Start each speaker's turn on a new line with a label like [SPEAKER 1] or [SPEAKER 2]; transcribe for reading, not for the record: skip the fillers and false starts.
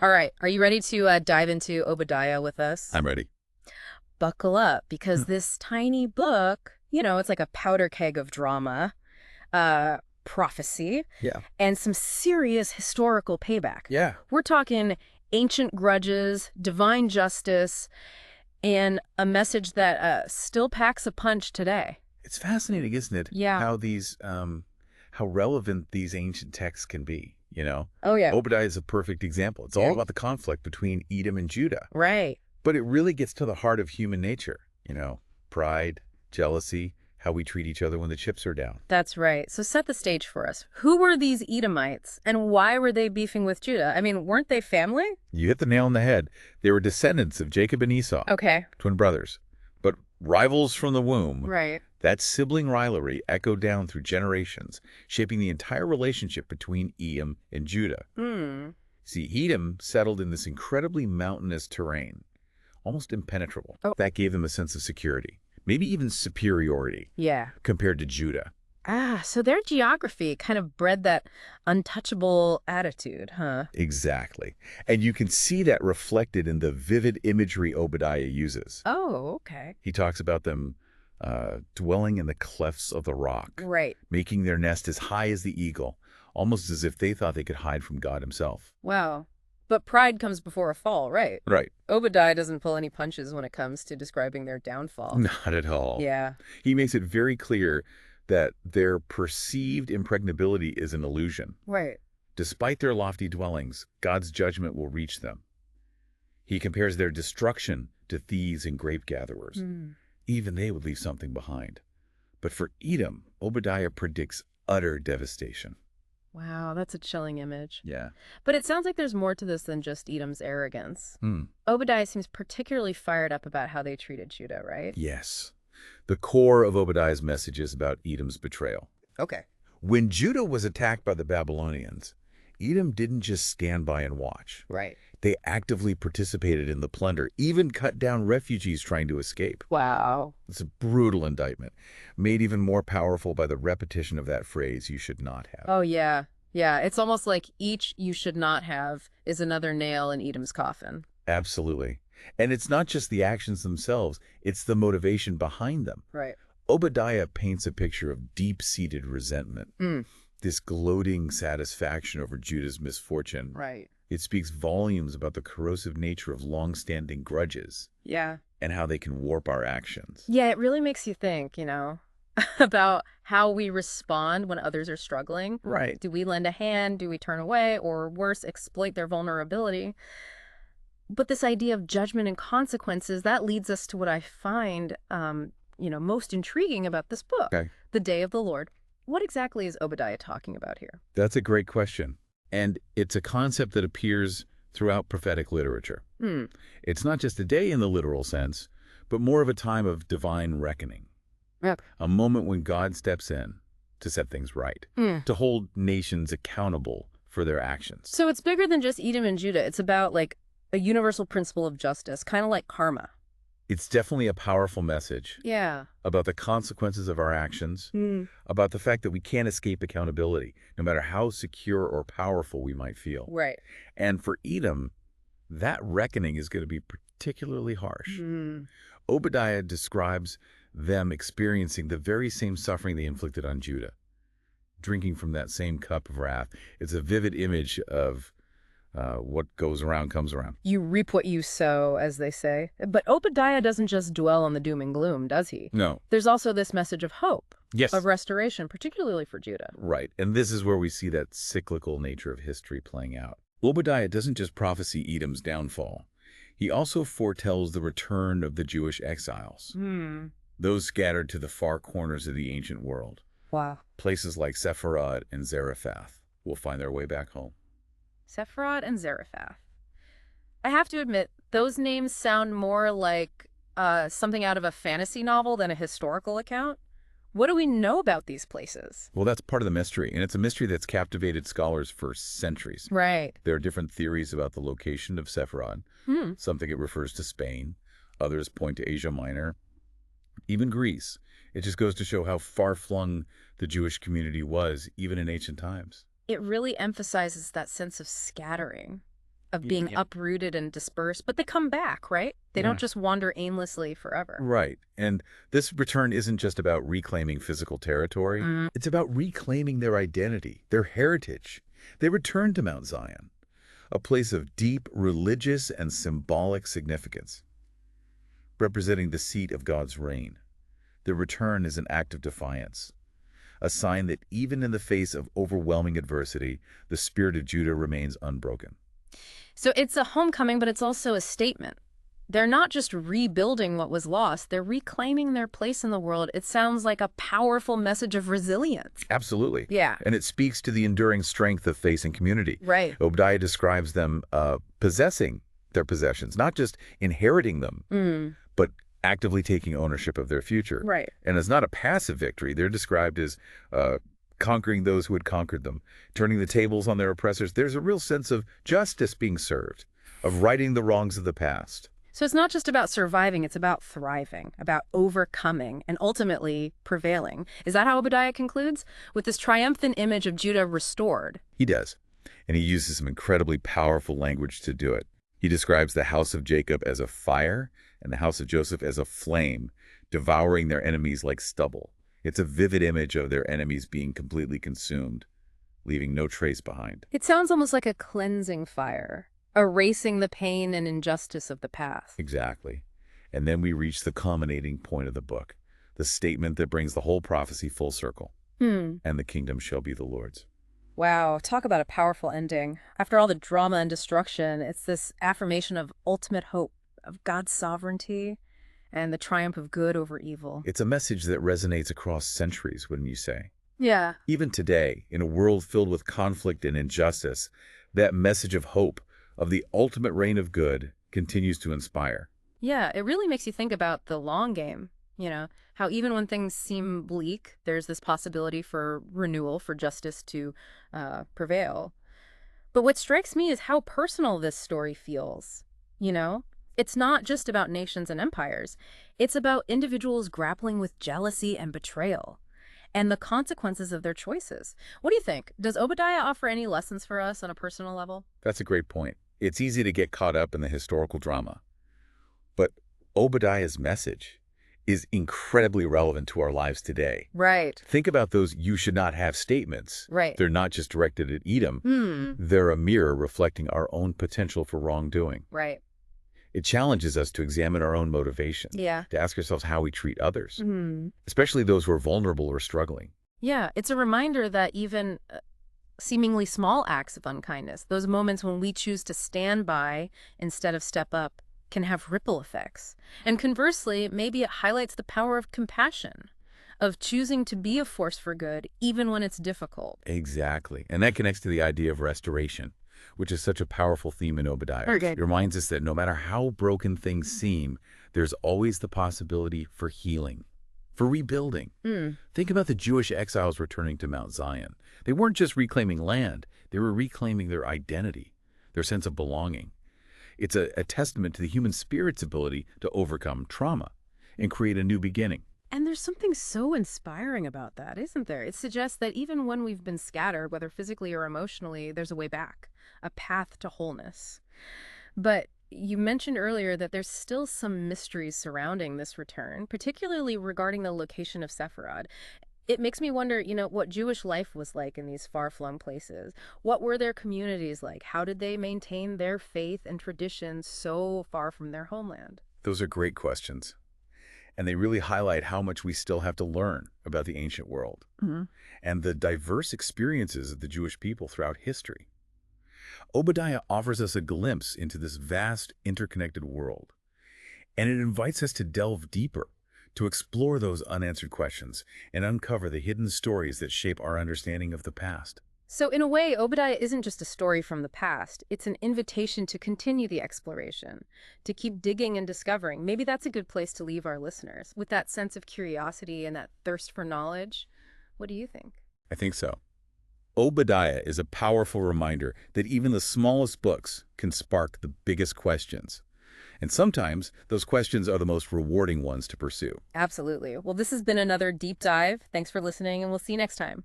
[SPEAKER 1] All right. Are you ready to dive into Obadiah with us?
[SPEAKER 2] I'm ready.
[SPEAKER 1] Buckle up, because this tiny book, it's like a powder keg of drama, prophecy,
[SPEAKER 2] Yeah.
[SPEAKER 1] and some serious historical payback.
[SPEAKER 2] Yeah.
[SPEAKER 1] We're talking ancient grudges, divine justice, and a message that still packs a punch today.
[SPEAKER 2] It's fascinating, isn't it?
[SPEAKER 1] Yeah.
[SPEAKER 2] How relevant these ancient texts can be, you know?
[SPEAKER 1] Oh, yeah.
[SPEAKER 2] Obadiah is a perfect example. It's all
[SPEAKER 1] Very.
[SPEAKER 2] about the conflict between Edom and Judah.
[SPEAKER 1] Right.
[SPEAKER 2] But it really gets to the heart of human nature, pride, jealousy, how we treat each other when the chips are down.
[SPEAKER 1] That's right. So set the stage for us. Who were these Edomites, and why were they beefing with Judah? I mean, weren't they family?
[SPEAKER 2] You hit the nail on the head. They were descendants of Jacob and Esau,
[SPEAKER 1] Okay.
[SPEAKER 2] twin brothers, but rivals from the womb.
[SPEAKER 1] Right.
[SPEAKER 2] That sibling rivalry echoed down through generations, shaping the entire relationship between Edom and Judah.
[SPEAKER 1] Hmm.
[SPEAKER 2] See, Edom settled in this incredibly mountainous terrain, almost impenetrable.
[SPEAKER 1] Oh.
[SPEAKER 2] That gave them a sense of security, maybe even superiority,
[SPEAKER 1] Yeah.
[SPEAKER 2] compared to Judah.
[SPEAKER 1] So their geography kind of bred that untouchable attitude, huh?
[SPEAKER 2] Exactly. And you can see that reflected in the vivid imagery Obadiah uses.
[SPEAKER 1] Oh, okay.
[SPEAKER 2] He talks about them dwelling in the clefts of the rock,
[SPEAKER 1] Right.
[SPEAKER 2] making their nest as high as the eagle, almost as if they thought they could hide from God himself.
[SPEAKER 1] Wow. But pride comes before a fall, right?
[SPEAKER 2] Right.
[SPEAKER 1] Obadiah doesn't pull any punches when it comes to describing their downfall.
[SPEAKER 2] Not at all.
[SPEAKER 1] Yeah.
[SPEAKER 2] He makes it very clear that their perceived impregnability is an illusion.
[SPEAKER 1] Right.
[SPEAKER 2] Despite their lofty dwellings, God's judgment will reach them. He compares their destruction to thieves and grape gatherers.
[SPEAKER 1] Hmm.
[SPEAKER 2] Even they would leave something behind. But for Edom, Obadiah predicts utter devastation.
[SPEAKER 1] Wow, that's a chilling image.
[SPEAKER 2] Yeah.
[SPEAKER 1] But it sounds like there's more to this than just Edom's arrogance.
[SPEAKER 2] Hmm.
[SPEAKER 1] Obadiah seems particularly fired up about how they treated Judah, right?
[SPEAKER 2] Yes. The core of Obadiah's message is about Edom's betrayal.
[SPEAKER 1] Okay.
[SPEAKER 2] When Judah was attacked by the Babylonians, Edom didn't just stand by and watch.
[SPEAKER 1] Right.
[SPEAKER 2] They actively participated in the plunder, even cut down refugees trying to escape.
[SPEAKER 1] Wow.
[SPEAKER 2] It's a brutal indictment, made even more powerful by the repetition of that phrase, you should not have.
[SPEAKER 1] Oh, yeah. Yeah, it's almost like each you should not have is another nail in Edom's coffin.
[SPEAKER 2] Absolutely. And it's not just the actions themselves, it's the motivation behind them.
[SPEAKER 1] Right.
[SPEAKER 2] Obadiah paints a picture of deep-seated resentment,
[SPEAKER 1] Mm.
[SPEAKER 2] this gloating satisfaction over Judah's misfortune.
[SPEAKER 1] Right.
[SPEAKER 2] It speaks volumes about the corrosive nature of long-standing grudges
[SPEAKER 1] Yeah.
[SPEAKER 2] and how they can warp our actions.
[SPEAKER 1] Yeah, it really makes you think, about how we respond when others are struggling.
[SPEAKER 2] Right.
[SPEAKER 1] Do we lend a hand? Do we turn away? Or worse, exploit their vulnerability? But this idea of judgment and consequences, that leads us to what I find, most intriguing about this book,
[SPEAKER 2] Okay.
[SPEAKER 1] the day of the Lord. What exactly is Obadiah talking about here?
[SPEAKER 2] That's a great question. And it's a concept that appears throughout prophetic literature.
[SPEAKER 1] Hmm.
[SPEAKER 2] It's not just a day in the literal sense, but more of a time of divine reckoning.
[SPEAKER 1] Yeah.
[SPEAKER 2] A moment when God steps in to set things right,
[SPEAKER 1] Hmm.
[SPEAKER 2] to hold nations accountable for their actions.
[SPEAKER 1] So it's bigger than just Edom and Judah. It's about like a universal principle of justice, kind of like karma.
[SPEAKER 2] It's definitely a powerful message
[SPEAKER 1] Yeah.
[SPEAKER 2] about the consequences of our actions,
[SPEAKER 1] Hmm.
[SPEAKER 2] about the fact that we can't escape accountability, no matter how secure or powerful we might feel.
[SPEAKER 1] Right.
[SPEAKER 2] And for Edom, that reckoning is going to be particularly harsh.
[SPEAKER 1] Hmm.
[SPEAKER 2] Obadiah describes them experiencing the very same suffering they inflicted on Judah, drinking from that same cup of wrath. It's a vivid image of what goes around comes around.
[SPEAKER 1] You reap what you sow, as they say. But Obadiah doesn't just dwell on the doom and gloom, does he?
[SPEAKER 2] No.
[SPEAKER 1] There's also this message of hope,
[SPEAKER 2] Yes.
[SPEAKER 1] of restoration, particularly for Judah.
[SPEAKER 2] Right. And this is where we see that cyclical nature of history playing out. Obadiah doesn't just prophesy Edom's downfall. He also foretells the return of the Jewish exiles, those scattered to the far corners of the ancient world.
[SPEAKER 1] Wow.
[SPEAKER 2] Places like Sepharad and Zarephath will find their way back home.
[SPEAKER 1] Sepharad and Zarephath. I have to admit, those names sound more like something out of a fantasy novel than a historical account. What do we know about these places?
[SPEAKER 2] Well, that's part of the mystery, and it's a mystery that's captivated scholars for centuries.
[SPEAKER 1] Right.
[SPEAKER 2] There are different theories about the location of Sepharad. Some think it refers to Spain. Others point to Asia Minor, even Greece. It just goes to show how far-flung the Jewish community was, even in ancient times.
[SPEAKER 1] It really emphasizes that sense of scattering. of being uprooted and dispersed, but they come back, right? They don't
[SPEAKER 2] Yeah.
[SPEAKER 1] just wander aimlessly forever.
[SPEAKER 2] Right. And this return isn't just about reclaiming physical territory.
[SPEAKER 1] Mm.
[SPEAKER 2] It's about reclaiming their identity, their heritage. They return to Mount Zion, a place of deep religious and symbolic significance, representing the seat of God's reign. Their return is an act of defiance, a sign that even in the face of overwhelming adversity, the spirit of Judah remains unbroken.
[SPEAKER 1] So it's a homecoming, but it's also a statement. They're not just rebuilding what was lost, they're reclaiming their place in the world. It sounds like a powerful message of resilience.
[SPEAKER 2] Absolutely.
[SPEAKER 1] Yeah.
[SPEAKER 2] And it speaks to the enduring strength of faith and community.
[SPEAKER 1] Right.
[SPEAKER 2] Obadiah describes them possessing their possessions, not just inheriting them, but actively taking ownership of their future.
[SPEAKER 1] Right.
[SPEAKER 2] And it's not a passive victory. They're described as conquering those who had conquered them, turning the tables on their oppressors. There's a real sense of justice being served, of righting the wrongs of the past.
[SPEAKER 1] So it's not just about surviving, it's about thriving, about overcoming, and ultimately prevailing. Is that how Obadiah concludes? With this triumphant image of Judah restored.
[SPEAKER 2] He does. And he uses some incredibly powerful language to do it. He describes the house of Jacob as a fire and the house of Joseph as a flame, devouring their enemies like stubble. It's a vivid image of their enemies being completely consumed, leaving no trace behind.
[SPEAKER 1] It sounds almost like a cleansing fire, erasing the pain and injustice of the past.
[SPEAKER 2] Exactly. And then we reach the culminating point of the book, the statement that brings the whole prophecy full circle. And the kingdom shall be the Lord's.
[SPEAKER 1] Wow, talk about a powerful ending. After all the drama and destruction, it's this affirmation of ultimate hope, of God's sovereignty, and the triumph of good over evil.
[SPEAKER 2] It's a message that resonates across centuries, wouldn't you say?
[SPEAKER 1] Yeah.
[SPEAKER 2] Even today, in a world filled with conflict and injustice, that message of hope, of the ultimate reign of good, continues to inspire.
[SPEAKER 1] Yeah, it really makes you think about the long game. You know, how even when things seem bleak, there's this possibility for renewal, for justice to prevail. But what strikes me is how personal this story feels. You know, it's not just about nations and empires. It's about individuals grappling with jealousy and betrayal and the consequences of their choices. What do you think? Does Obadiah offer any lessons for us on a personal level?
[SPEAKER 2] That's a great point. It's easy to get caught up in the historical drama. But Obadiah's message is incredibly relevant to our lives today.
[SPEAKER 1] Right.
[SPEAKER 2] Think about those "you should not have" statements.
[SPEAKER 1] Right.
[SPEAKER 2] They're not just directed at Edom. They're a mirror reflecting our own potential for wrongdoing.
[SPEAKER 1] Right.
[SPEAKER 2] It challenges us to examine our own motivations,
[SPEAKER 1] Yeah.
[SPEAKER 2] to ask ourselves how we treat others, especially those who are vulnerable or struggling.
[SPEAKER 1] Yeah, it's a reminder that even seemingly small acts of unkindness, those moments when we choose to stand by instead of step up, can have ripple effects. And conversely, maybe it highlights the power of compassion, of choosing to be a force for good, even when it's difficult.
[SPEAKER 2] Exactly. And that connects to the idea of restoration, which is such a powerful theme in Obadiah.
[SPEAKER 1] Very good.
[SPEAKER 2] It reminds us that no matter how broken things seem, there's always the possibility for healing, for rebuilding. Think about the Jewish exiles returning to Mount Zion. They weren't just reclaiming land, they were reclaiming their identity, their sense of belonging. It's a testament to the human spirit's ability to overcome trauma and create a new beginning.
[SPEAKER 1] And there's something so inspiring about that, isn't there? It suggests that even when we've been scattered, whether physically or emotionally, there's a way back, a path to wholeness. But you mentioned earlier that there's still some mysteries surrounding this return, particularly regarding the location of Sepharad. It makes me wonder, what Jewish life was like in these far-flung places. What were their communities like? How did they maintain their faith and traditions so far from their homeland?
[SPEAKER 2] Those are great questions. And they really highlight how much we still have to learn about the ancient world and the diverse experiences of the Jewish people throughout history. Obadiah offers us a glimpse into this vast, interconnected world, and it invites us to delve deeper, to explore those unanswered questions and uncover the hidden stories that shape our understanding of the past.
[SPEAKER 1] So in a way, Obadiah isn't just a story from the past. It's an invitation to continue the exploration, to keep digging and discovering. Maybe that's a good place to leave our listeners, with that sense of curiosity and that thirst for knowledge. What do you think?
[SPEAKER 2] I think so. Obadiah is a powerful reminder that even the smallest books can spark the biggest questions. And sometimes those questions are the most rewarding ones to pursue.
[SPEAKER 1] Absolutely. Well, this has been another deep dive. Thanks for listening, and we'll see you next time.